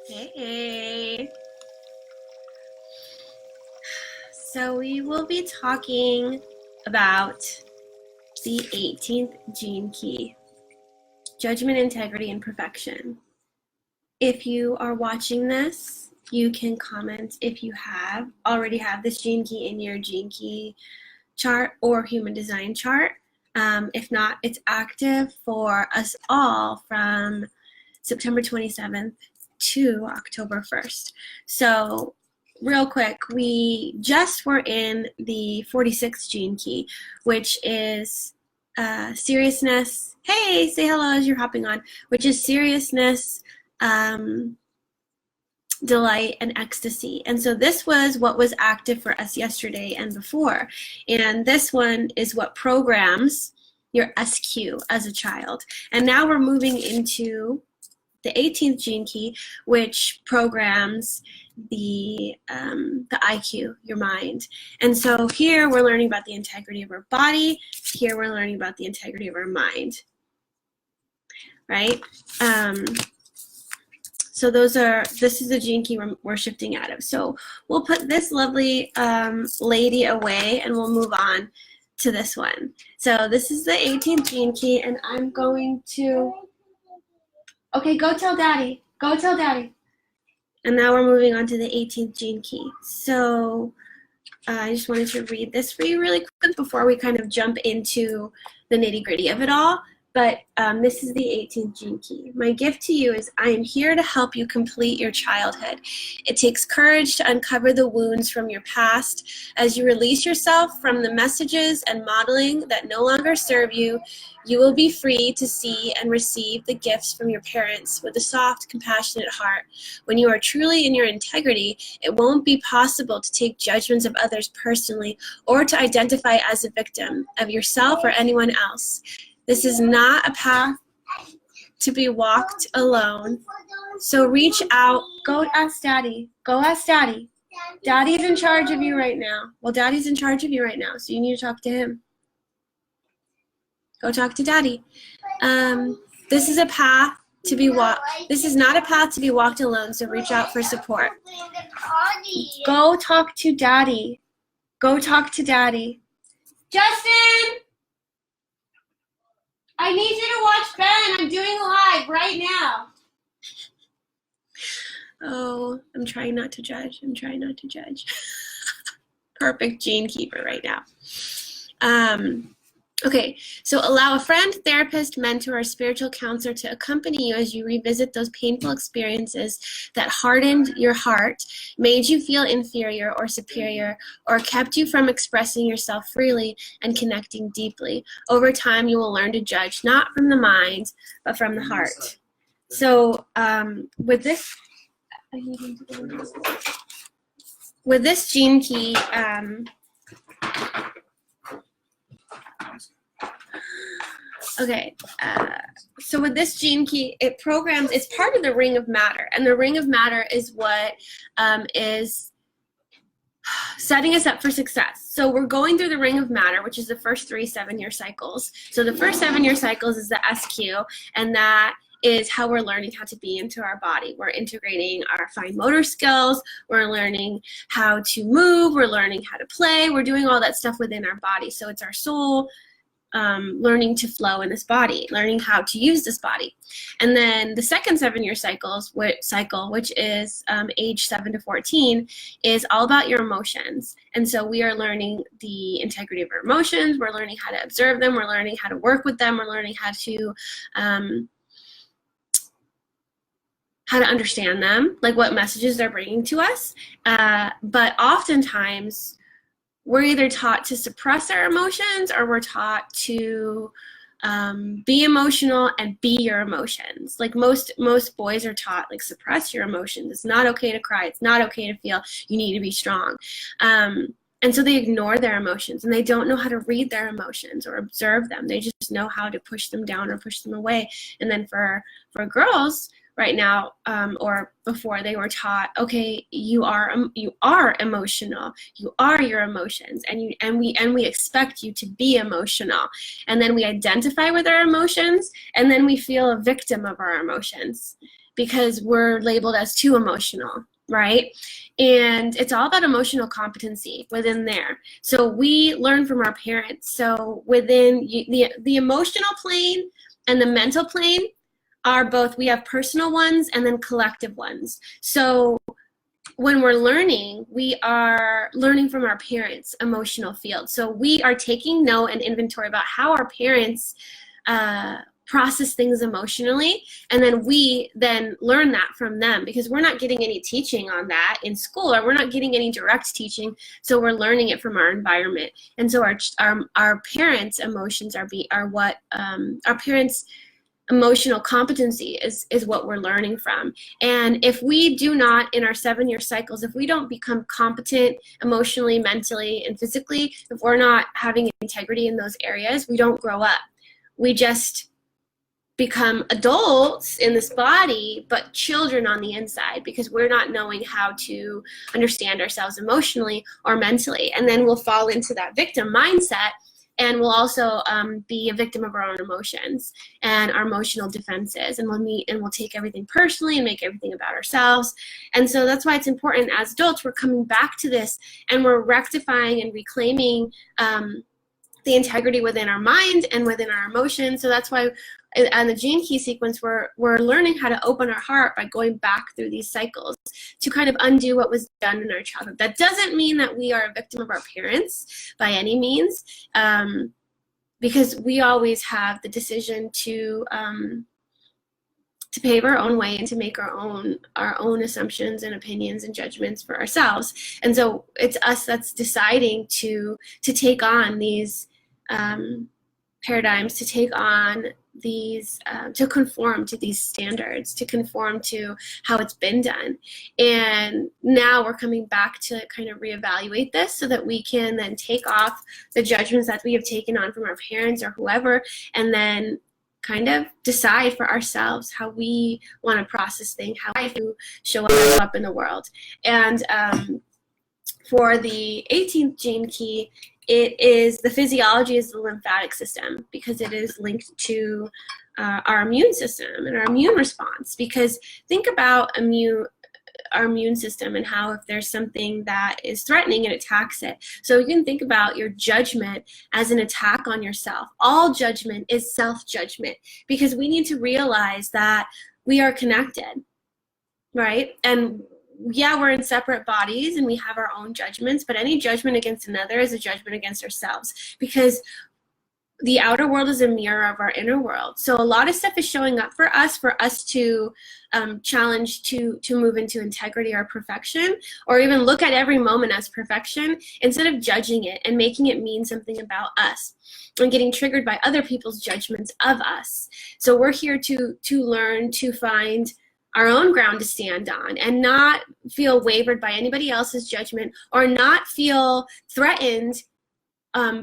Hey. So we will be talking about the 18th gene key, judgment, integrity, and perfection. If you are watching this, you can comment if you already have this gene key in your gene key chart or human design chart. If not, it's active for us all from September 27th to October 1st. So real quick, we just were in the 46th gene key, which is seriousness. Hey, say hello as you're hopping on, which is seriousness, delight, and ecstasy. And so this was what was active for us yesterday and before. And this one is what programs your SQ as a child. And now we're moving into the 18th gene key, which programs the IQ, your mind. And so here we're learning about the integrity of our body. Here we're learning about the integrity of our mind, right? So this is the gene key we're shifting out of. So we'll put this lovely lady away and we'll move on to this one. So this is the 18th gene key, and I'm going to, okay, go tell daddy, go tell daddy. And now we're moving on to the 18th gene key. So I just wanted to read this for you really quick before we kind of jump into the nitty-gritty of it all. But this is the 18th gene key. My gift to you is I am here to help you complete your childhood. It takes courage to uncover the wounds from your past. As you release yourself from the messages and modeling that no longer serve you, you will be free to see and receive the gifts from your parents with a soft, compassionate heart. When you are truly in your integrity, it won't be possible to take judgments of others personally or to identify as a victim of yourself or anyone else. This is not a path to be walked alone. So reach out. Go ask Daddy. Go ask Daddy. Daddy's in charge of you right now. Well, Daddy's in charge of you right now, so you need to talk to him. Go talk to Daddy. This is a path to be walked. This is not a path to be walked alone, so reach out for support. Go talk to Daddy. Go talk to Daddy. Justin! I need you to watch Ben. I'm doing a live right now. Oh, I'm trying not to judge. I'm trying not to judge. Perfect gene keeper right now. Okay, so allow a friend, therapist, mentor, or spiritual counselor to accompany you as you revisit those painful experiences that hardened your heart, made you feel inferior or superior, or kept you from expressing yourself freely and connecting deeply. Over time, you will learn to judge not from the mind, but from the heart. So with this gene key, so with this gene key, it programs, it's part of the ring of matter. And the ring of matter is what is setting us up for success. So we're going through the ring of matter, which is the first 3 7-year cycles. So the first 7-year cycles is the SQ, and that is how we're learning how to be into our body. We're integrating our fine motor skills. We're learning how to move. We're learning how to play. We're doing all that stuff within our body. So it's our soul learning to flow in this body, learning how to use this body. And then the second 7-year cycle, which is age 7 to 14, is all about your emotions. And so we are learning the integrity of our emotions. We're learning how to observe them. We're learning how to work with them. We're learning how to understand them, like what messages they're bringing to us. But oftentimes, we're either taught to suppress our emotions, or we're taught to be emotional and be your emotions. Like most boys are taught, like, suppress your emotions. It's not okay to cry. It's not okay to feel. You need to be strong. And so they ignore their emotions, and they don't know how to read their emotions or observe them. They just know how to push them down or push them away. And then for girls right now, or before, they were taught, okay, you are emotional, you are your emotions, and we expect you to be emotional. And then we identify with our emotions, and then we feel a victim of our emotions. because we're labeled as too emotional, right? And it's all about emotional competency within there. So we learn from our parents. So within the emotional plane and the mental plane are both, we have personal ones and then collective ones. So when we're learning, we are learning from our parents' emotional field. So we are taking note and inventory about how our parents process things emotionally, and then we then learn that from them, because we're not getting any teaching on that in school, or we're not getting any direct teaching, so we're learning it from our environment. And so our parents' emotions are what our parents' emotional competency is what we're learning from. And if we do not, in our 7-year cycles, if we don't become competent emotionally, mentally, and physically, if we're not having integrity in those areas, we don't grow up. We just become adults in this body, but children on the inside, because we're not knowing how to understand ourselves emotionally or mentally. And then we'll fall into that victim mindset, and we'll also be a victim of our own emotions and our emotional defenses, and we'll take everything personally and make everything about ourselves. And so that's why it's important, as adults, we're coming back to this, and we're rectifying and reclaiming the integrity within our mind and within our emotions. So that's why on the gene key sequence, we're learning how to open our heart by going back through these cycles to kind of undo what was done in our childhood. That doesn't mean that we are a victim of our parents by any means, because we always have the decision to pave our own way and to make our own assumptions and opinions and judgments for ourselves. And so it's us that's deciding to take on these paradigms, to take on these, to conform to these standards, to conform to how it's been done. And now we're coming back to kind of reevaluate this so that we can then take off the judgments that we have taken on from our parents or whoever, and then kind of decide for ourselves how we want to process things, how to show up in the world. And for the 18th gene key, it is, the physiology is the lymphatic system, because it is linked to our immune system and our immune response. Because think about our immune system and how, if there's something that is threatening, it attacks it. So you can think about your judgment as an attack on yourself. All judgment is self-judgment, because we need to realize that we are connected, right? And yeah, we're in separate bodies and we have our own judgments, but any judgment against another is a judgment against ourselves, because the outer world is a mirror of our inner world. So a lot of stuff is showing up for us to challenge, to move into integrity or perfection, or even look at every moment as perfection instead of judging it and making it mean something about us and getting triggered by other people's judgments of us. So we're here to learn to find our own ground to stand on and not feel wavered by anybody else's judgment, or not feel threatened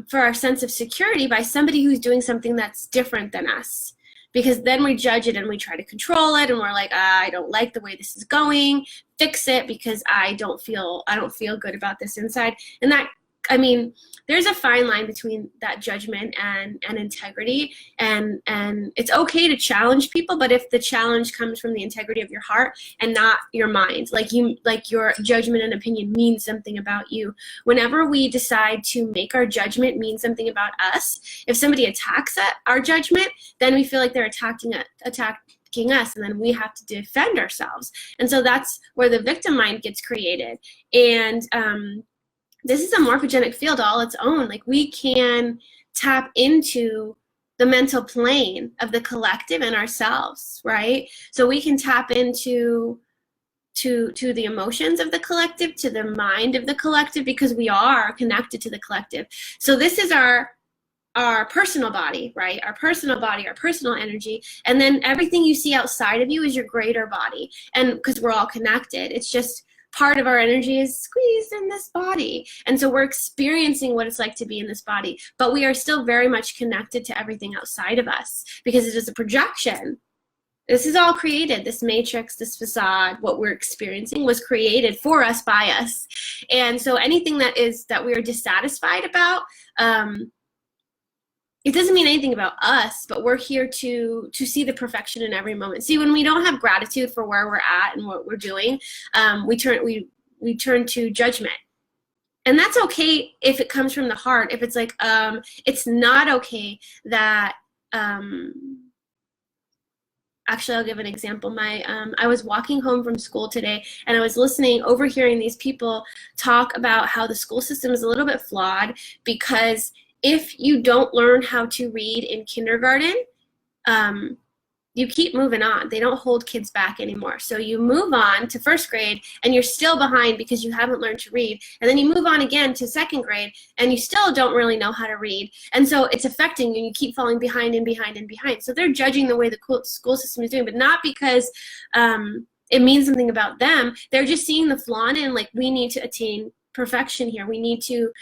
for our sense of security by somebody who's doing something that's different than us. Because then we judge it and we try to control it, and we're like, I don't like the way this is going, fix it, because I don't feel good about this inside. And that, I mean, there's a fine line between that judgment and integrity, and it's okay to challenge people, but if the challenge comes from the integrity of your heart and not your mind, like your judgment and opinion means something about you. Whenever we decide to make our judgment mean something about us, if somebody attacks our judgment, then we feel like they're attacking us, and then we have to defend ourselves. And so that's where the victim mind gets created. And this is a morphogenic field all its own. Like, we can tap into the mental plane of the collective and ourselves, right? So we can tap into to the emotions of the collective, to the mind of the collective, because we are connected to the collective. So this is our personal body, right? Our personal body, our personal energy. And then everything you see outside of you is your greater body. And because we're all connected, it's just part of our energy is squeezed in this body. And so we're experiencing what it's like to be in this body, but we are still very much connected to everything outside of us, because it is a projection. This is all created. This matrix, this facade, what we're experiencing was created for us by us. And so anything that we are dissatisfied about, it doesn't mean anything about us, but we're here to see the perfection in every moment. See, when we don't have gratitude for where we're at and what we're doing, we turn to judgment. And that's okay if it comes from the heart. If it's like, it's not okay that, actually, I'll give an example. I was walking home from school today, and I was overhearing these people talk about how the school system is a little bit flawed, because if you don't learn how to read in kindergarten, you keep moving on. They don't hold kids back anymore. So you move on to first grade and you're still behind because you haven't learned to read. And then you move on again to second grade and you still don't really know how to read. And so it's affecting you and you keep falling behind and behind and behind. So they're judging the way the school system is doing, but not because it means something about them. They're just seeing the flaw in it, and like, we need to attain perfection here. We need to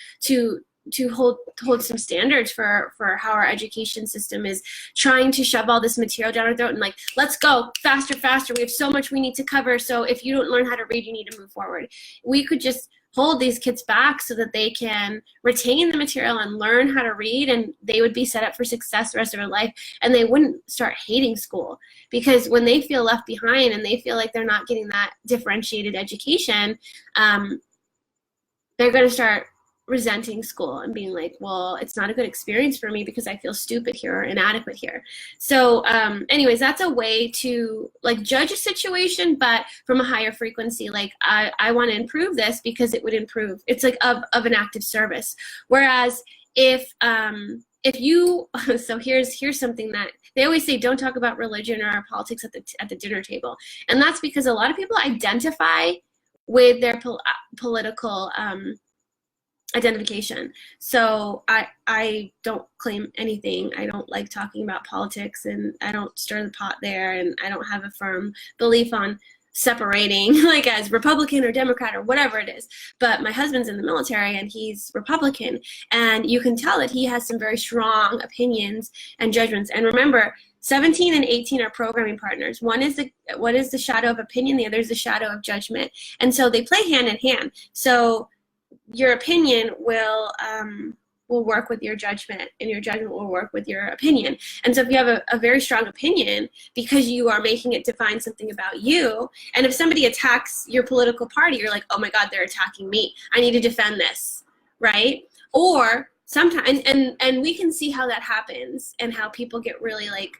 hold some standards for how our education system is trying to shove all this material down our throat and like, let's go faster, we have so much we need to cover, so if you don't learn how to read, you need to move forward. We could just hold these kids back so that they can retain the material and learn how to read, and they would be set up for success the rest of their life, and they wouldn't start hating school. Because when they feel left behind and they feel like they're not getting that differentiated education, they're going to start resenting school and being like, well, it's not a good experience for me because I feel stupid here or inadequate here. So anyways, that's a way to like judge a situation, but from a higher frequency. Like, I want to improve this because it would improve. It's like of an active service. Whereas if you, so here's something that they always say, don't talk about religion or politics at the dinner table. And that's because a lot of people identify with their political identification. So I don't claim anything. I don't like talking about politics, and I don't stir the pot there, and I don't have a firm belief on separating like as Republican or Democrat or whatever it is. But my husband's in the military and he's Republican, and you can tell that he has some very strong opinions and judgments. And remember, 17 and 18 are programming partners. One is the shadow of opinion, the other is the shadow of judgment. And so they play hand in hand. So your opinion will work with your judgment, and your judgment will work with your opinion. And so if you have a very strong opinion because you are making it define something about you, and if somebody attacks your political party, you're like, oh my God, they're attacking me. I need to defend this, right? Or sometimes, and we can see how that happens and how people get really like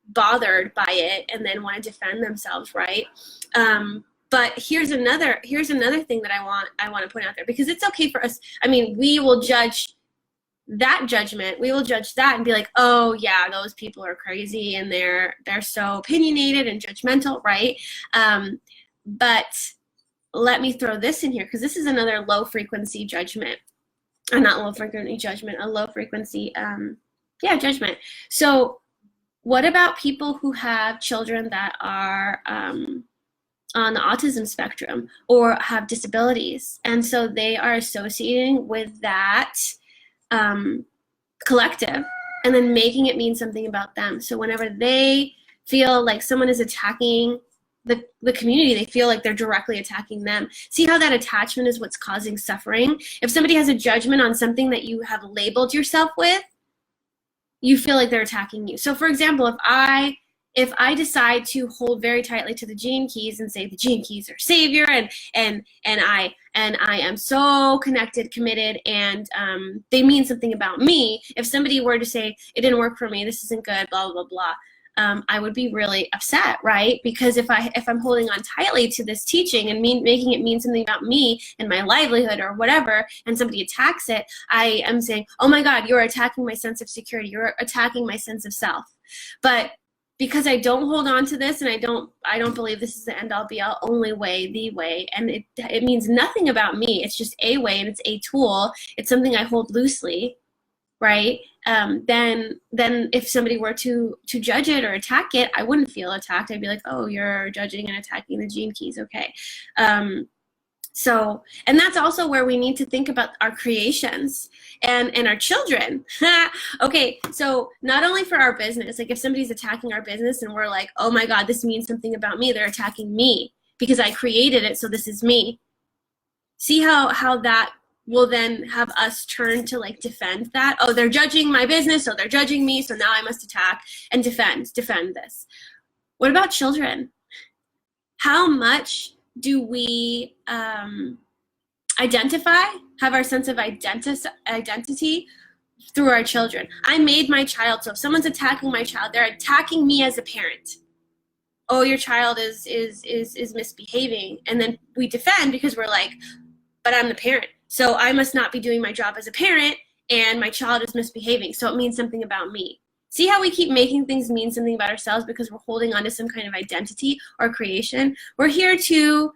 bothered by it and then want to defend themselves, right? But here's another thing that I want to point out there, because it's okay for us. I mean, we will judge that judgment. We will judge that and be like, oh yeah, those people are crazy and they're so opinionated and judgmental, right? But let me throw this in here, because this is another low frequency judgment. Not low frequency judgment, a low frequency judgment. So what about people who have children that are on the autism spectrum or have disabilities, and so they are associating with that collective and then making it mean something about them? So whenever they feel like someone is attacking the community, they feel like they're directly attacking them. See how that attachment is what's causing suffering? If somebody has a judgment on something that you have labeled yourself with, you feel like they're attacking you. So for example, if I decide to hold very tightly to the gene keys and say the gene keys are savior, and I am so connected, committed, and they mean something about me, if somebody were to say it didn't work for me, this isn't good, blah blah blah, I would be really upset, right? Because if I'm holding on tightly to this teaching and making it mean something about me and my livelihood or whatever, and somebody attacks it, I am saying, oh my God, you're attacking my sense of security, you're attacking my sense of self. But because I don't hold on to this, and I don't believe this is the end all be all, only way, the way, and it means nothing about me. It's just a way, and it's a tool. It's something I hold loosely, right? Then if somebody were to judge it or attack it, I wouldn't feel attacked. I'd be like, oh, you're judging and attacking the gene keys, okay. So, and that's also where we need to think about our creations and our children. Okay, so not only for our business, like if somebody's attacking our business and we're like, oh my God, this means something about me, they're attacking me because I created it, so this is me. See how that will then have us turn to like defend that. Oh, they're judging my business, so they're judging me, so now I must attack and defend this. What about children? How much do we identify, have our sense of identity through our children? I made my child, so if someone's attacking my child, they're attacking me as a parent. Oh, your child is misbehaving, and then we defend because we're like, but I'm the parent, so I must not be doing my job as a parent, and my child is misbehaving, so it means something about me. See how we keep making things mean something about ourselves because we're holding on to some kind of identity or creation? We're here to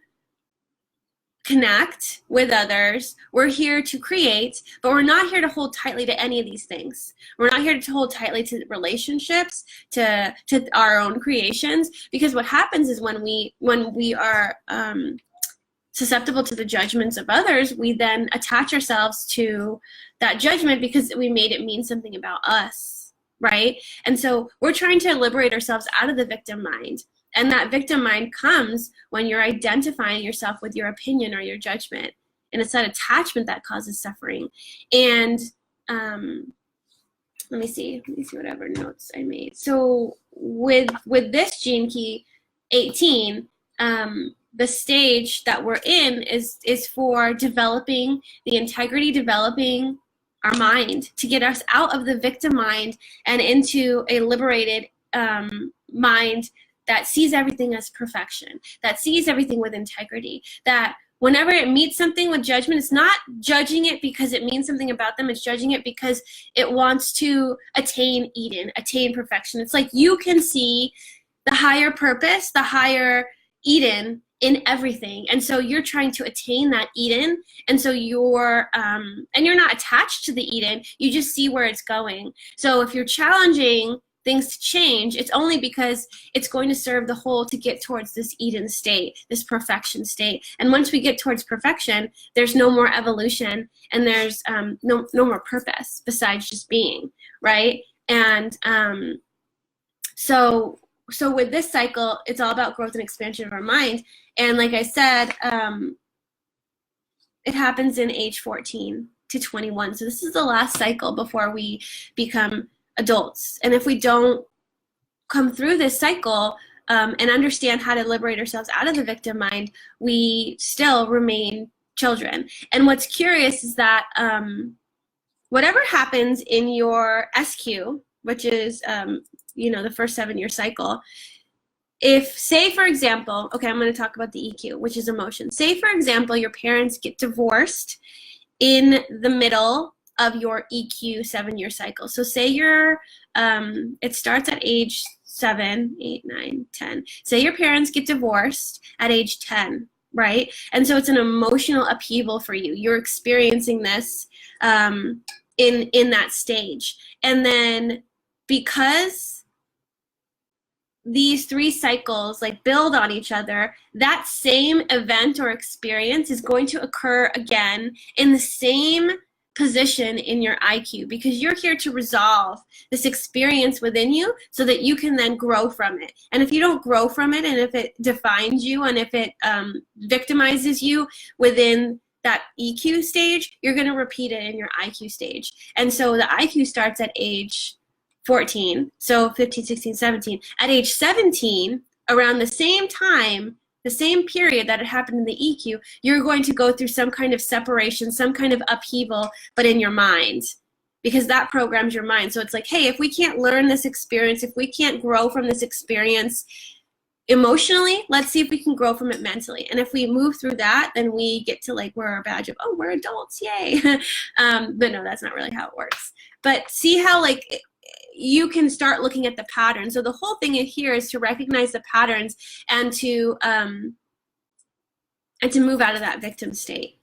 connect with others. We're here to create, but we're not here to hold tightly to any of these things. We're not here to hold tightly to relationships, to our own creations, because what happens is when we are susceptible to the judgments of others, we then attach ourselves to that judgment because we made it mean something about us, right? And so we're trying to liberate ourselves out of the victim mind. And that victim mind comes when you're identifying yourself with your opinion or your judgment. And it's that attachment that causes suffering. And let me see whatever notes I made. So with this gene key 18, the stage that we're in is for developing the integrity, developing our mind to get us out of the victim mind and into a liberated mind that sees everything as perfection, that sees everything with integrity, that whenever it meets something with judgment, it's not judging it because it means something about them, it's judging it because it wants to attain Eden, attain perfection. It's like you can see the higher purpose, the higher Eden in everything. And so you're trying to attain that Eden. And so you're not attached to the Eden, you just see where it's going. So if you're challenging things to change, it's only because it's going to serve the whole to get towards this Eden state, this perfection state. And once we get towards perfection, there's no more evolution and there's no more purpose besides just being, right? And so with this cycle, it's all about growth and expansion of our mind. And like I said, it happens in age 14 to 21. So this is the last cycle before we become adults. And if we don't come through this cycle and understand how to liberate ourselves out of the victim mind, we still remain children. And what's curious is that whatever happens in your SQ, which is the first 7-year cycle, if, say for example, okay, I'm going to talk about the EQ, which is emotion. Say for example, your parents get divorced in the middle of your EQ 7-year cycle. So say it starts at age 7, 8, 9, 10. Say your parents get divorced at age 10, right? And so it's an emotional upheaval for you. You're experiencing this in that stage. And then because these 3 cycles like build on each other, that same event or experience is going to occur again in the same position in your IQ, because you're here to resolve this experience within you so that you can then grow from it. And if you don't grow from it, and if it defines you, and if it victimizes you within that EQ stage, you're going to repeat it in your IQ stage. And so the IQ starts at age 14, so 15, 16, 17. At age 17, around the same time, the same period that it happened in the EQ, you're going to go through some kind of separation, some kind of upheaval, but in your mind, because that programs your mind. So it's like, hey, if we can't learn this experience, if we can't grow from this experience emotionally, let's see if we can grow from it mentally. And if we move through that, then we get to like wear our badge of, oh, we're adults, yay. But no, that's not really how it works. But see how like you can start looking at the patterns. So the whole thing here is to recognize the patterns and to move out of that victim state.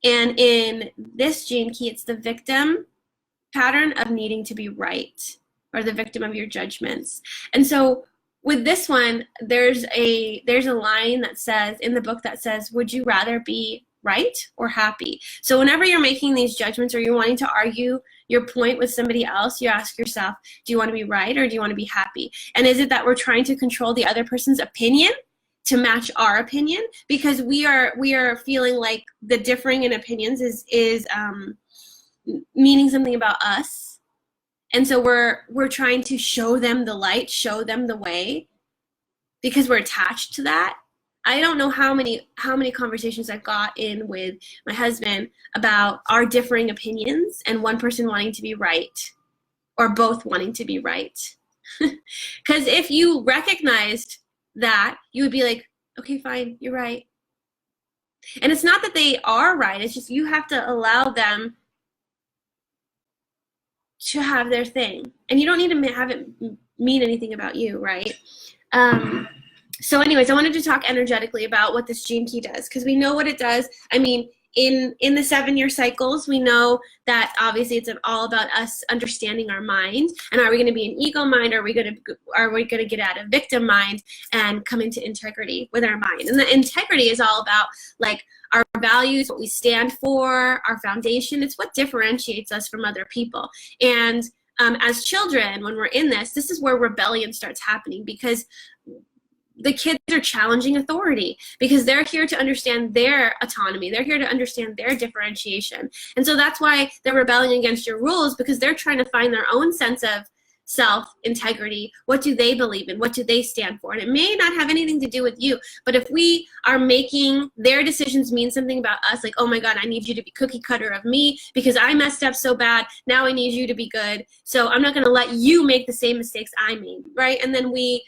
And in this gene key, it's the victim pattern of needing to be right, or the victim of your judgments. And so with this one, there's a line that says in the book that says, would you rather be right or happy? So whenever you're making these judgments or you're wanting to argue your point with somebody else, you ask yourself, do you want to be right or do you want to be happy? And is it that we're trying to control the other person's opinion to match our opinion, because we are feeling like the differing in opinions is meaning something about us. And so we're trying to show them the light, show them the way, because we're attached to that. I don't know how many conversations I've got in with my husband about our differing opinions and one person wanting to be right or both wanting to be right. Because if you recognized that, you would be like, okay, fine, you're right. And it's not that they are right, it's just you have to allow them to have their thing. And you don't need to have it mean anything about you, right? So anyways, I wanted to talk energetically about what this gene key does, because we know what it does. I mean, in the 7-year cycles, we know that obviously it's all about us understanding our mind, and are we going to be an ego mind, or are we going to get out of victim mind and come into integrity with our mind? And the integrity is all about like our values, what we stand for, our foundation. It's what differentiates us from other people. And as children, when we're in this is where rebellion starts happening, because the kids are challenging authority, because they're here to understand their autonomy. They're here to understand their differentiation. And so that's why they're rebelling against your rules, because they're trying to find their own sense of self-integrity. What do they believe in? What do they stand for? And it may not have anything to do with you, but if we are making their decisions mean something about us, like, oh my God, I need you to be cookie cutter of me because I messed up so bad. Now I need you to be good. So I'm not going to let you make the same mistakes I made, right? And then we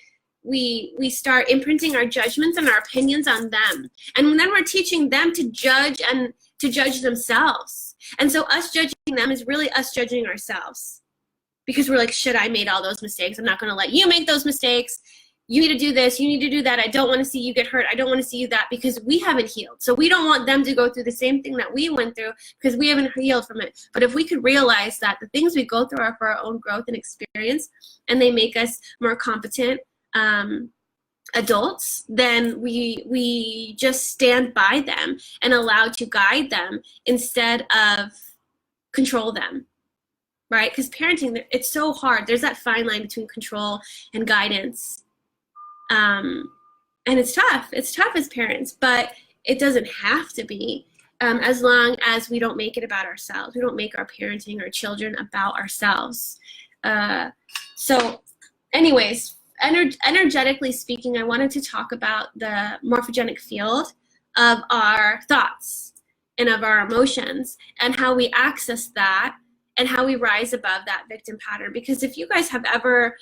start imprinting our judgments and our opinions on them. And then we're teaching them to judge and to judge themselves. And so us judging them is really us judging ourselves, because we're like, shit, I made all those mistakes. I'm not going to let you make those mistakes. You need to do this. You need to do that. I don't want to see you get hurt. I don't want to see you that, because we haven't healed. So we don't want them to go through the same thing that we went through, because we haven't healed from it. But if we could realize that the things we go through are for our own growth and experience, and they make us more competent adults, then we just stand by them and allow to guide them instead of control them, right? Because parenting, it's so hard. There's that fine line between control and guidance, and it's tough. It's tough as parents, but it doesn't have to be, as long as we don't make it about ourselves. We don't make our parenting, our children, about ourselves. So anyways, energetically speaking, I wanted to talk about the morphogenic field of our thoughts and of our emotions, and how we access that, and how we rise above that victim pattern. Because if you guys have ever,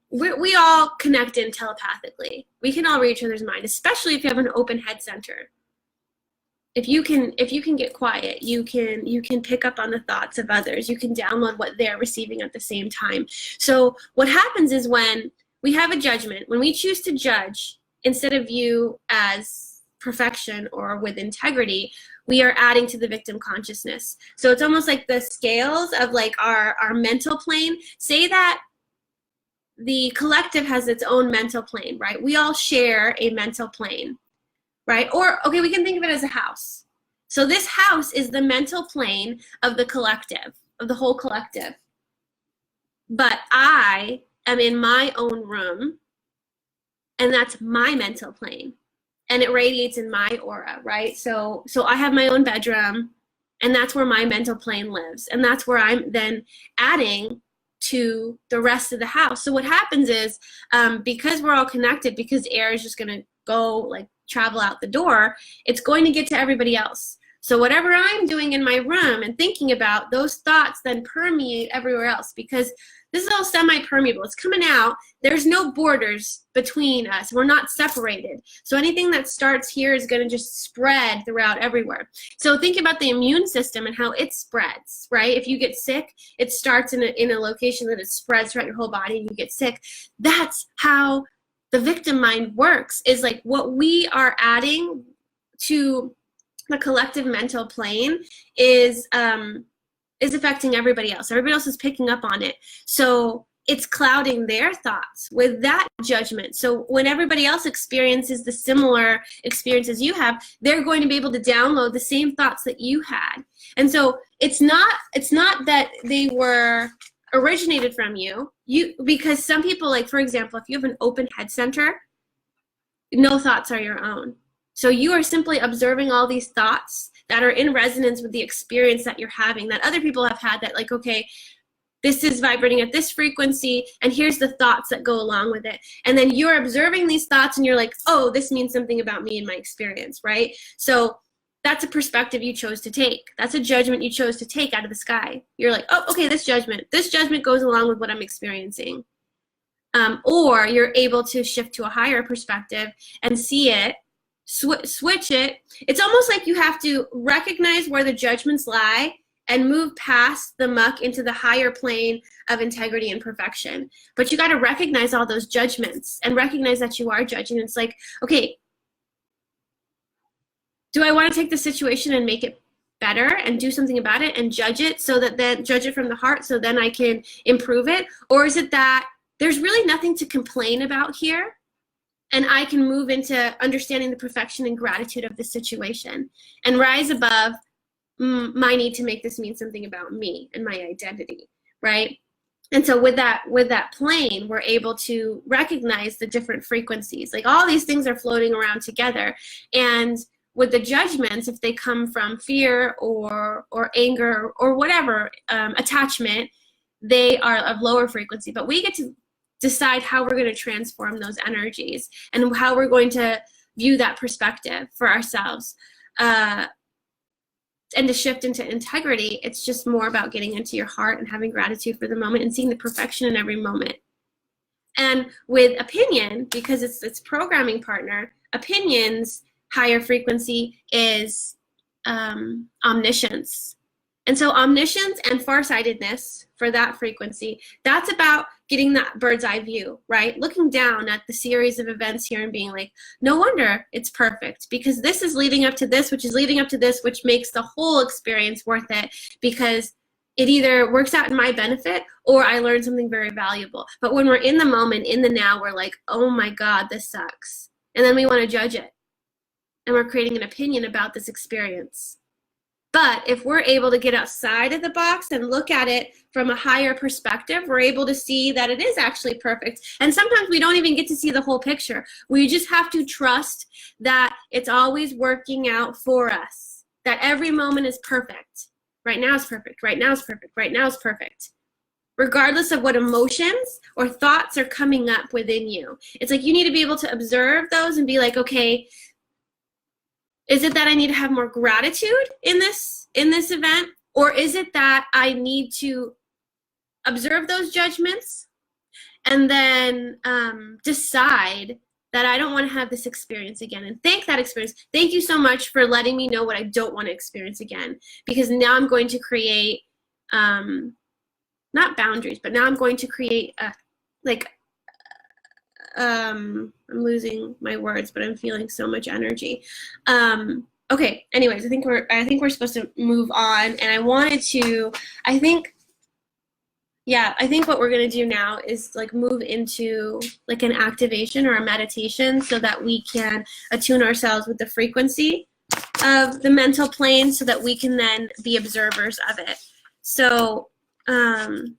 we all connect in telepathically. We can all read each other's mind, especially if you have an open head center. If you can get quiet, you can pick up on the thoughts of others. You can download what they're receiving at the same time. So what happens is, when we have a judgment, when we choose to judge instead of view as perfection or with integrity, we are adding to the victim consciousness. So it's almost like the scales of like our mental plane. Say that the collective has its own mental plane, right? We all share a mental plane. Right? Or, okay, we can think of it as a house. So this house is the mental plane of the collective, of the whole collective. But I am in my own room, and that's my mental plane. And it radiates in my aura, right? So I have my own bedroom, and that's where my mental plane lives. And that's where I'm then adding to the rest of the house. So what happens is, because we're all connected, because air is just going to go, like, travel out the door, it's going to get to everybody else. So whatever I'm doing in my room and thinking about, those thoughts then permeate everywhere else, because this is all semi-permeable. It's coming out. There's no borders between us. We're not separated. So anything that starts here is going to just spread throughout everywhere. So think about the immune system and how it spreads, right? If you get sick, it starts in a location that it spreads throughout your whole body, and you get sick. That's how the victim mind works, is like what we are adding to the collective mental plane is affecting everybody else. Everybody else is picking up on it. So it's clouding their thoughts with that judgment. So when everybody else experiences the similar experiences you have, they're going to be able to download the same thoughts that you had. And so it's not that they were originated from you, because some people, like, for example, if you have an open head center, no thoughts are your own. So you are simply observing all these thoughts that are in resonance with the experience that you're having, that other people have had, that like, okay, this is vibrating at this frequency, and here's the thoughts that go along with it. And then you're observing these thoughts and you're like, oh, this means something about me and my experience, right? So that's a perspective you chose to take. That's a judgment you chose to take out of the sky. You're like, oh, okay, this judgment goes along with what I'm experiencing. Or you're able to shift to a higher perspective and see it, switch it. It's almost like you have to recognize where the judgments lie and move past the muck into the higher plane of integrity and perfection. But you got to recognize all those judgments and recognize that you are judging. It's like, okay, do I want to take the situation and make it better and do something about it and judge it, so that then judge it from the heart so then I can improve it? Or is it that there's really nothing to complain about here, and I can move into understanding the perfection and gratitude of the situation and rise above my need to make this mean something about me and my identity, right? And so with that plane, we're able to recognize the different frequencies. Like all these things are floating around together. And with the judgments, if they come from fear or anger or whatever, attachment, they are of lower frequency. But we get to decide how we're going to transform those energies and how we're going to view that perspective for ourselves. And to shift into integrity, it's just more about getting into your heart and having gratitude for the moment and seeing the perfection in every moment. And with opinion, because it's its programming partner, opinion's higher frequency is omniscience. And so omniscience and farsightedness for that frequency, that's about getting that bird's eye view, right? Looking down at the series of events here and being like, no wonder it's perfect, because this is leading up to this, which is leading up to this, which makes the whole experience worth it, because it either works out in my benefit or I learned something very valuable. But when we're in the moment, in the now, we're like, oh my God, this sucks. And then we want to judge it. And we're creating an opinion about this experience. But if we're able to get outside of the box and look at it from a higher perspective, we're able to see that it is actually perfect. And sometimes we don't even get to see the whole picture. We just have to trust that it's always working out for us, that every moment is perfect. Right now is perfect. Right now is perfect. Right now is perfect. Regardless of what emotions or thoughts are coming up within you. It's like you need to be able to observe those and be like, okay, is it that I need to have more gratitude in this event? Or is it that I need to observe those judgments and then decide that I don't want to have this experience again, and thank that experience. Thank you so much for letting me know what I don't want to experience again, because now I'm going to create, not boundaries, but now I'm going to create I'm losing my words, but I'm feeling so much energy. Okay, anyways, I think we're supposed to move on, and I think what we're gonna do now is like move into like an activation or a meditation so that we can attune ourselves with the frequency of the mental plane so that we can then be observers of it. So hold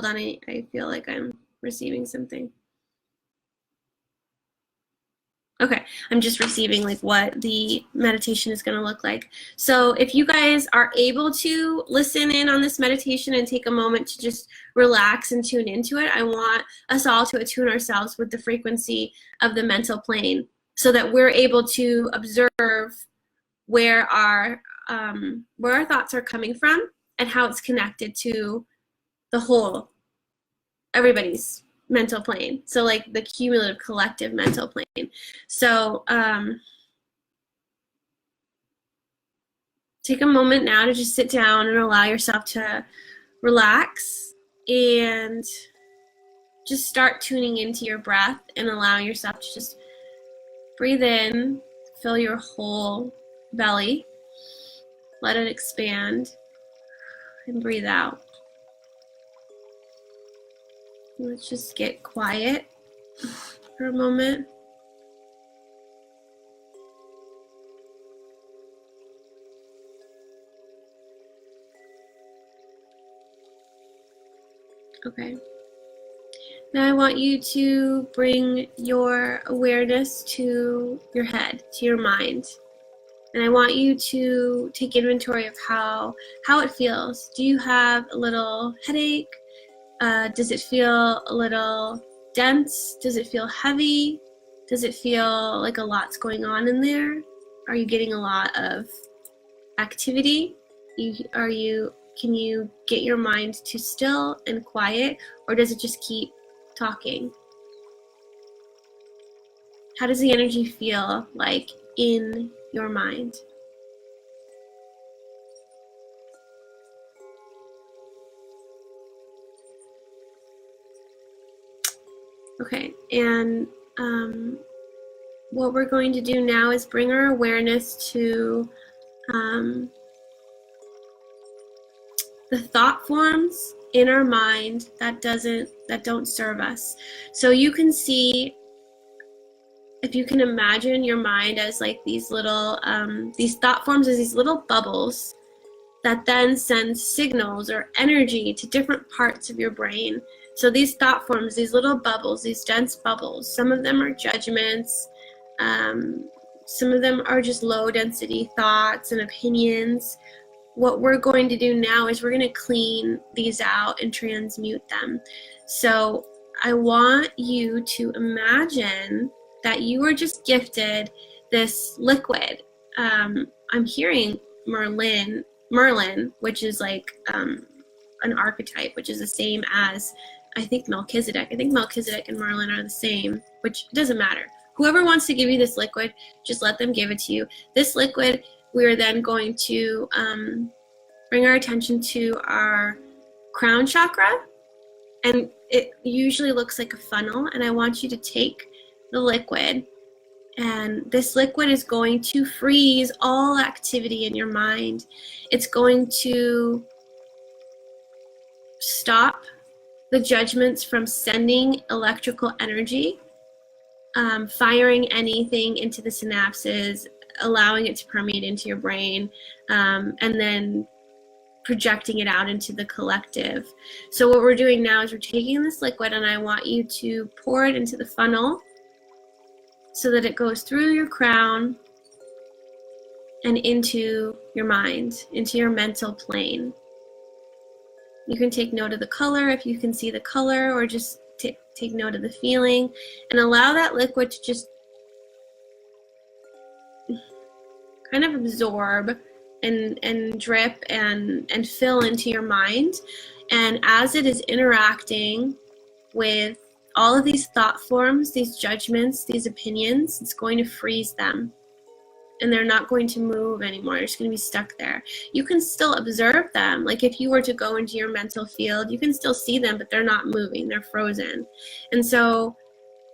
on, I feel like I'm receiving something. Okay, I'm just receiving like what the meditation is going to look like. So if you guys are able to listen in on this meditation and take a moment to just relax and tune into it, I want us all to attune ourselves with the frequency of the mental plane so that we're able to observe where our thoughts are coming from and how it's connected to the whole, everybody's mental plane. So like the cumulative collective mental plane. So take a moment now to just sit down and allow yourself to relax and just start tuning into your breath and allowing yourself to just breathe in, fill your whole belly, let it expand, and breathe out. Let's just get quiet for a moment. Okay. Now I want you to bring your awareness to your head, to your mind. And I want you to take inventory of how it feels. Do you have a little headache? Does it feel a little dense? Does it feel heavy? Does it feel like a lot's going on in there? Are you getting a lot of activity? Can you get your mind to still and quiet, or does it just keep talking? How does the energy feel like in your mind? Okay, and what we're going to do now is bring our awareness to the thought forms in our mind that don't serve us. So you can see, if you can imagine your mind as like these little these thought forms as these little bubbles that then send signals or energy to different parts of your brain. So these thought forms, these little bubbles, these dense bubbles, some of them are judgments, some of them are just low density thoughts and opinions. What we're going to do now is we're going to clean these out and transmute them. So I want you to imagine that you were just gifted this liquid. I'm hearing Merlin, which is like an archetype, which is the same as, I think, Melchizedek. I think Melchizedek and Merlin are the same, which doesn't matter. Whoever wants to give you this liquid, just let them give it to you. This liquid, we are then going to bring our attention to our crown chakra, and it usually looks like a funnel, and I want you to take the liquid, and this liquid is going to freeze all activity in your mind. It's going to stop the judgments from sending electrical energy, firing anything into the synapses, allowing it to permeate into your brain, and then projecting it out into the collective. So what we're doing now is we're taking this liquid, and I want you to pour it into the funnel so that it goes through your crown and into your mind, into your mental plane. You can take note of the color if you can see the color, or just take note of the feeling, and allow that liquid to just kind of absorb and drip and fill into your mind. And as it is interacting with all of these thought forms, these judgments, these opinions, it's going to freeze them. And they're not going to move anymore. They're just going to be stuck there. You can still observe them. Like if you were to go into your mental field, you can still see them, but they're not moving. They're frozen. And so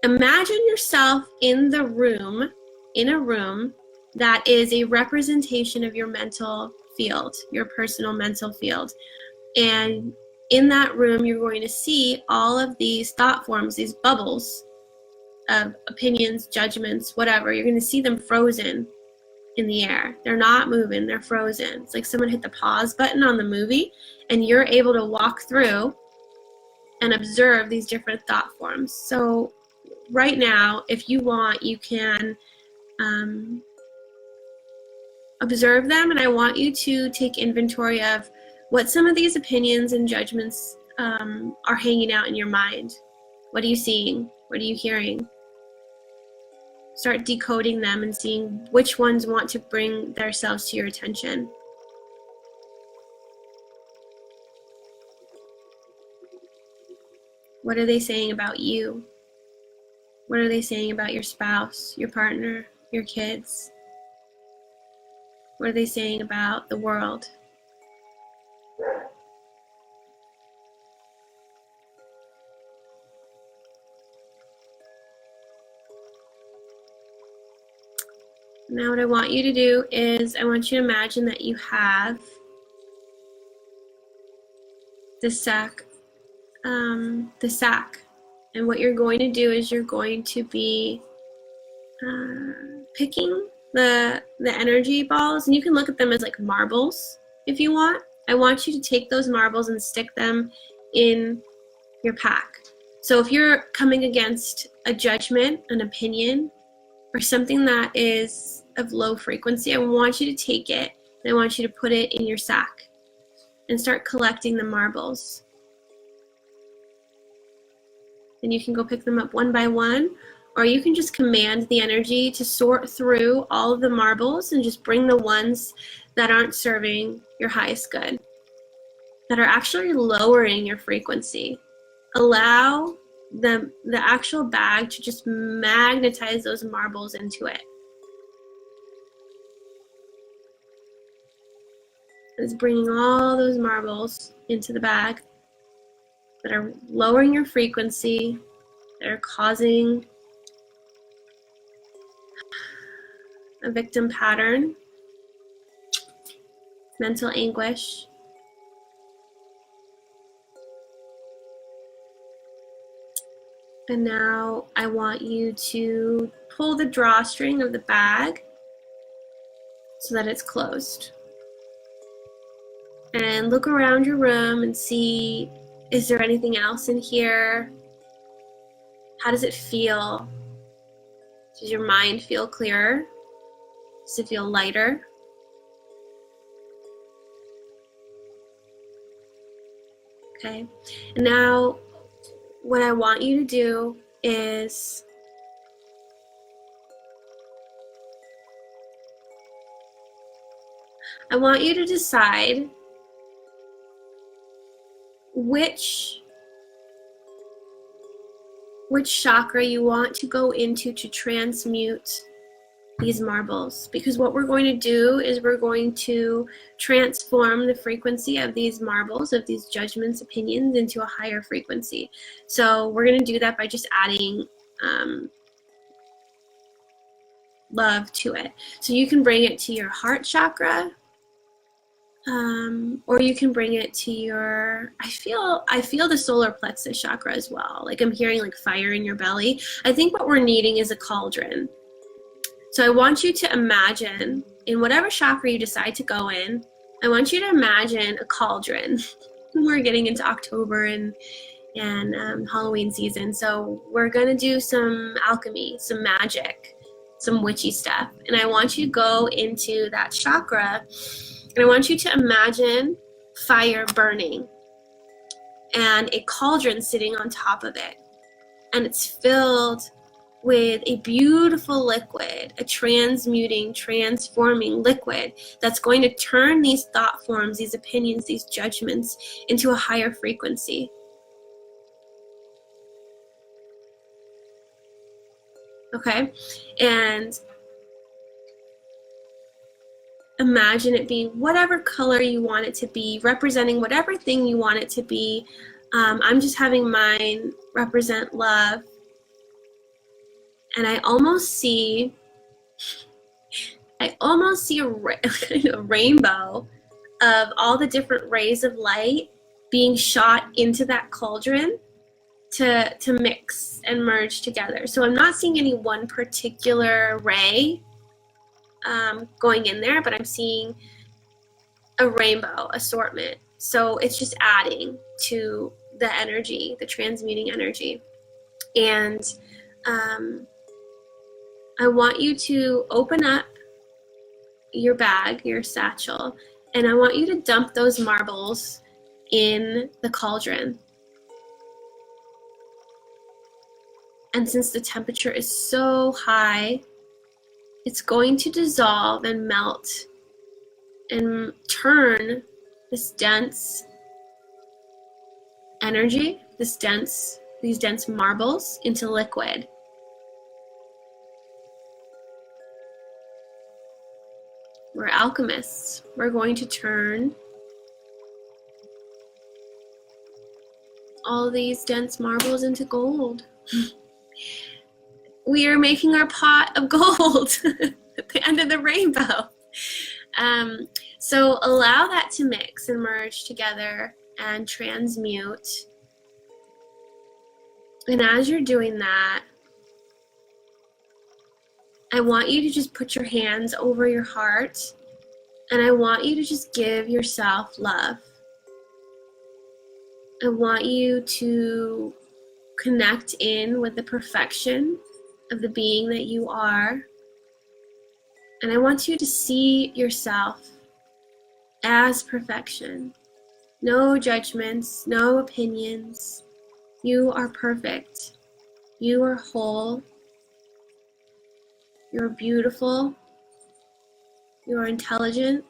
imagine yourself in a room that is a representation of your mental field, your personal mental field. And in that room, you're going to see all of these thought forms, these bubbles of opinions, judgments, whatever. You're going to see them frozen in the air. They're not moving, they're frozen. It's like someone hit the pause button on the movie, and you're able to walk through and observe these different thought forms. So right now, if you want, you can observe them, and I want you to take inventory of what some of these opinions and judgments are hanging out in your mind. What are you seeing? What are you hearing? Start decoding them and seeing which ones want to bring themselves to your attention. What are they saying about you? What are they saying about your spouse, your partner, your kids? What are they saying about the world? Now what I want you to do is I want you to imagine that you have the sack. And what you're going to do is you're going to be picking the energy balls, and you can look at them as like marbles if you want. I want you to take those marbles and stick them in your pack. So if you're coming against a judgment, an opinion, or something that is of low frequency, I want you to take it and I want you to put it in your sack and start collecting the marbles. And you can go pick them up one by one, or you can just command the energy to sort through all of the marbles and just bring the ones that aren't serving your highest good, that are actually lowering your frequency. Allow the actual bag to just magnetize those marbles into it. It's bringing all those marbles into the bag that are lowering your frequency, that are causing a victim pattern, mental anguish. And now I want you to pull the drawstring of the bag so that it's closed. And look around your room and see, is there anything else in here? How does it feel? Does your mind feel clearer? Does it feel lighter? Okay, and now what I want you to do is I want you to decide which chakra you want to go into to transmute these marbles, because what we're going to do is we're going to transform the frequency of these marbles, of these judgments, opinions, into a higher frequency. So we're going to do that by just adding love to it. So you can bring it to your heart chakra, or you can bring it to your, I feel the solar plexus chakra as well. Like I'm hearing like fire in your belly. I think what we're needing is a cauldron. So I want you to imagine, in whatever chakra you decide to go in, I want you to imagine a cauldron. We're getting into October and Halloween season, so we're gonna do some alchemy, some magic, some witchy stuff. And I want you to go into that chakra, and I want you to imagine fire burning and a cauldron sitting on top of it. And it's filled with a beautiful liquid, a transmuting, transforming liquid that's going to turn these thought forms, these opinions, these judgments into a higher frequency. Okay? And imagine it being whatever color you want it to be, representing whatever thing you want it to be. I'm just having mine represent love. And I almost see a rainbow of all the different rays of light being shot into that cauldron to mix and merge together. So I'm not seeing any one particular ray going in there, but I'm seeing a rainbow assortment. So it's just adding to the energy, the transmuting energy. And I want you to open up your bag, your satchel, and I want you to dump those marbles in the cauldron. And since the temperature is so high, it's going to dissolve and melt and turn this dense energy, these dense marbles into liquid. We're alchemists. We're going to turn all these dense marbles into gold. We are making our pot of gold at the end of the rainbow. So allow that to mix and merge together and transmute. And as you're doing that, I want you to just put your hands over your heart, and I want you to just give yourself love. I want you to connect in with the perfection of the being that you are. And I want you to see yourself as perfection. No judgments, no opinions. You are perfect. You are whole. You're beautiful. You are intelligent.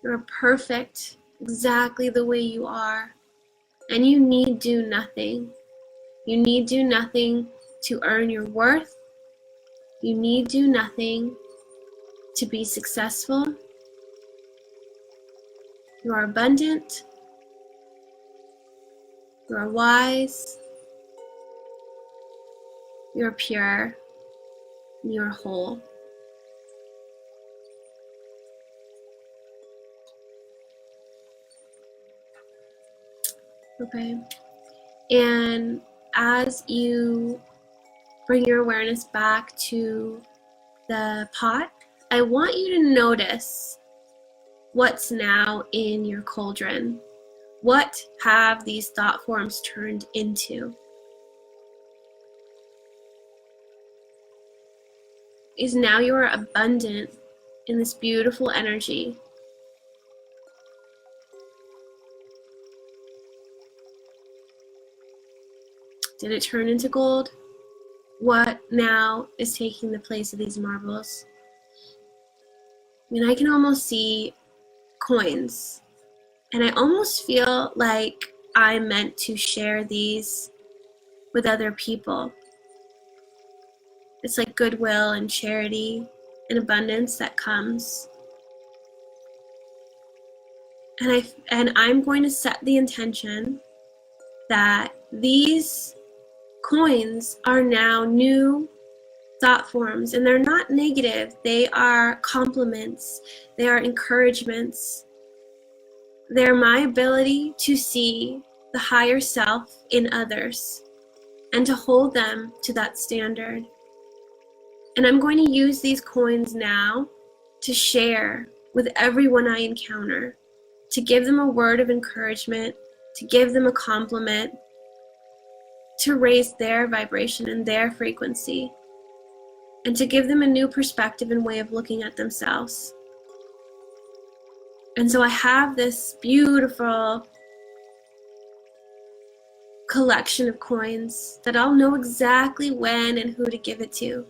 You're perfect exactly the way you are. And you need do nothing. You need do nothing to earn your worth. You need do nothing to be successful. You are abundant. You are wise. You are pure. And you are whole. Okay. And as you bring your awareness back to the pot, I want you to notice what's now in your cauldron. What have these thought forms turned into? Is now you are abundant in this beautiful energy. Did it turn into gold? What now is taking the place of these marbles? I mean, I can almost see coins, and I almost feel like I'm meant to share these with other people. It's like goodwill and charity and abundance that comes. And I'm going to set the intention that these coins are now new thought forms, and they're not negative. They are compliments. They are encouragements. They're my ability to see the higher self in others and to hold them to that standard. And I'm going to use these coins now to share with everyone I encounter, to give them a word of encouragement, to give them a compliment, to raise their vibration and their frequency, and to give them a new perspective and way of looking at themselves. And so I have this beautiful collection of coins that I'll know exactly when and who to give it to.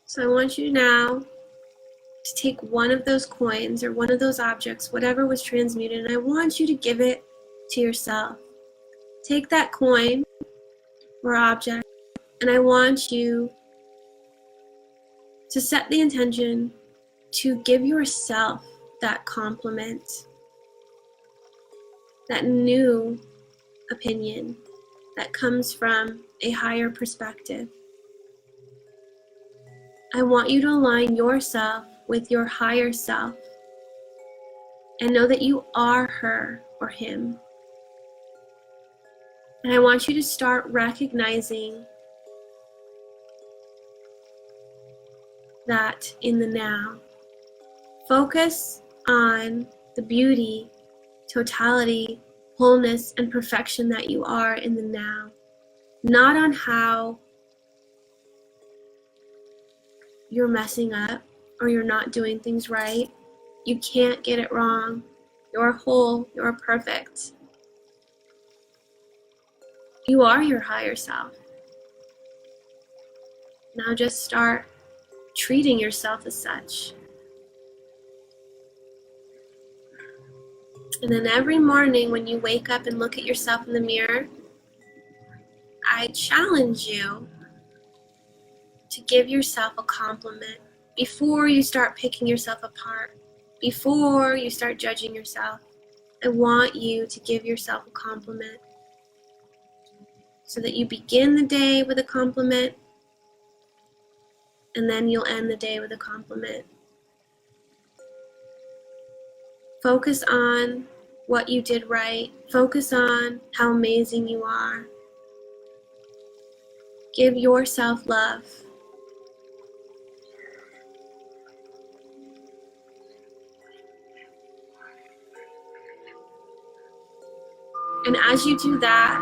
So I want you now to take one of those coins or one of those objects, whatever was transmuted, and I want you to give it to yourself. Take that coin or object, and I want you to set the intention to give yourself that compliment, that new opinion that comes from a higher perspective. I want you to align yourself with your higher self and know that you are her or him. And I want you to start recognizing that in the now. Focus on the beauty, totality, wholeness, and perfection that you are in the now. Not on how you're messing up or you're not doing things right. You can't get it wrong. You're whole. You're perfect. You are your higher self. Now just start treating yourself as such. And then every morning when you wake up and look at yourself in the mirror, I challenge you to give yourself a compliment before you start picking yourself apart, before you start judging yourself. I want you to give yourself a compliment so that you begin the day with a compliment and then you'll end the day with a compliment. Focus on what you did right. Focus on how amazing you are. Give yourself love. And as you do that,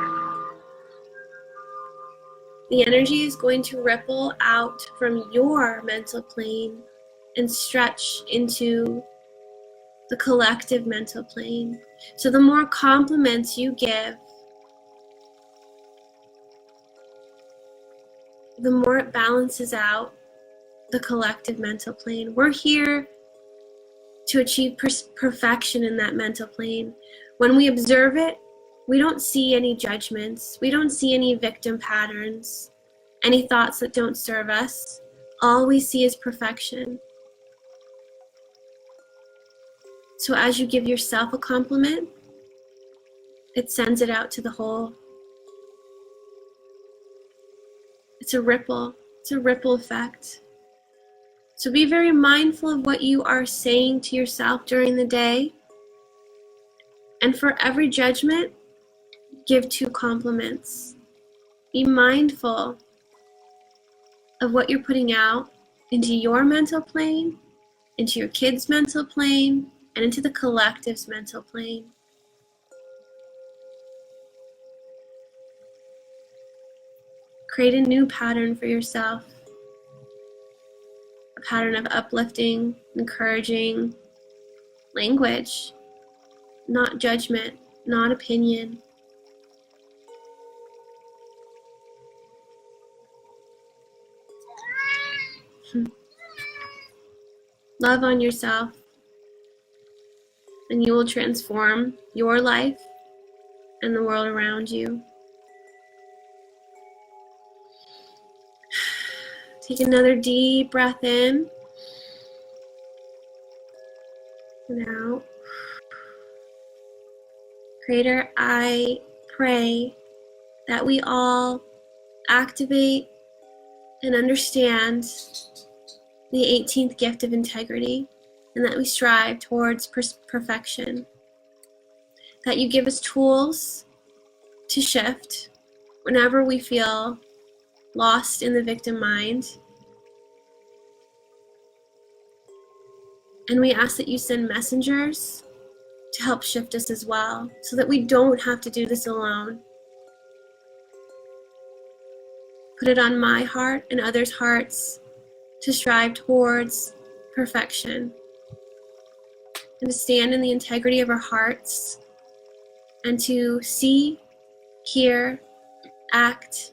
the energy is going to ripple out from your mental plane and stretch into the collective mental plane. So the more compliments you give, the more it balances out the collective mental plane. We're here to achieve perfection in that mental plane. When we observe it, we don't see any judgments. We don't see any victim patterns, any thoughts that don't serve us. All we see is perfection. So as you give yourself a compliment, it sends it out to the whole. It's a ripple effect. So be very mindful of what you are saying to yourself during the day. And for every judgment, give 2 compliments. Be mindful of what you're putting out into your mental plane, into your kids' mental plane, and into the collective's mental plane. Create a new pattern for yourself. A pattern of uplifting, encouraging language, not judgment, not opinion. Love on yourself, and you will transform your life and the world around you. Take another deep breath in and out. Creator, I pray that we all activate and understand the 18th gift of integrity, and that we strive towards perfection. That you give us tools to shift whenever we feel lost in the victim mind. And we ask that you send messengers to help shift us as well, so that we don't have to do this alone. Put it on my heart and others' hearts to strive towards perfection and to stand in the integrity of our hearts and to see, hear, act,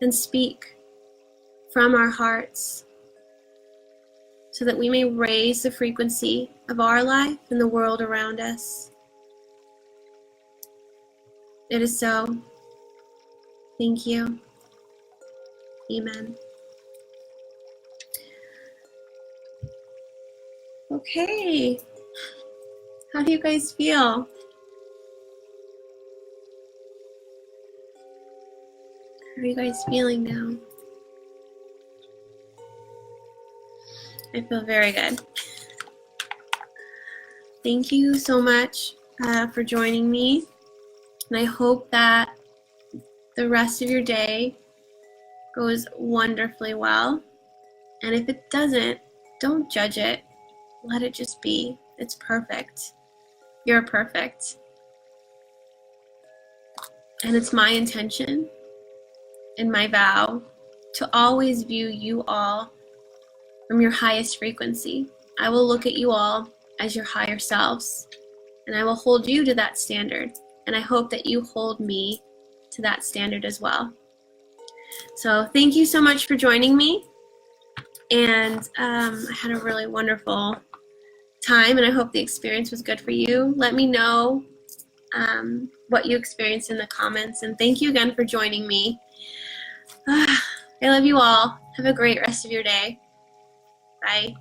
and speak from our hearts so that we may raise the frequency of our life and the world around us. It is so. Thank you. Amen. Okay. How do you guys feel? How are you guys feeling now? I feel very good. Thank you so much for joining me. And I hope that the rest of your day goes wonderfully well. And if it doesn't, don't judge it. Let it just be. It's perfect. You're perfect. And it's my intention and my vow to always view you all from your highest frequency. I will look at you all as your higher selves, and I will hold you to that standard. And I hope that you hold me to that standard as well. So thank you so much for joining me. And I had a really wonderful time, and I hope the experience was good for you. Let me know what you experienced in the comments. And thank you again for joining me. I love you all. Have a great rest of your day. Bye.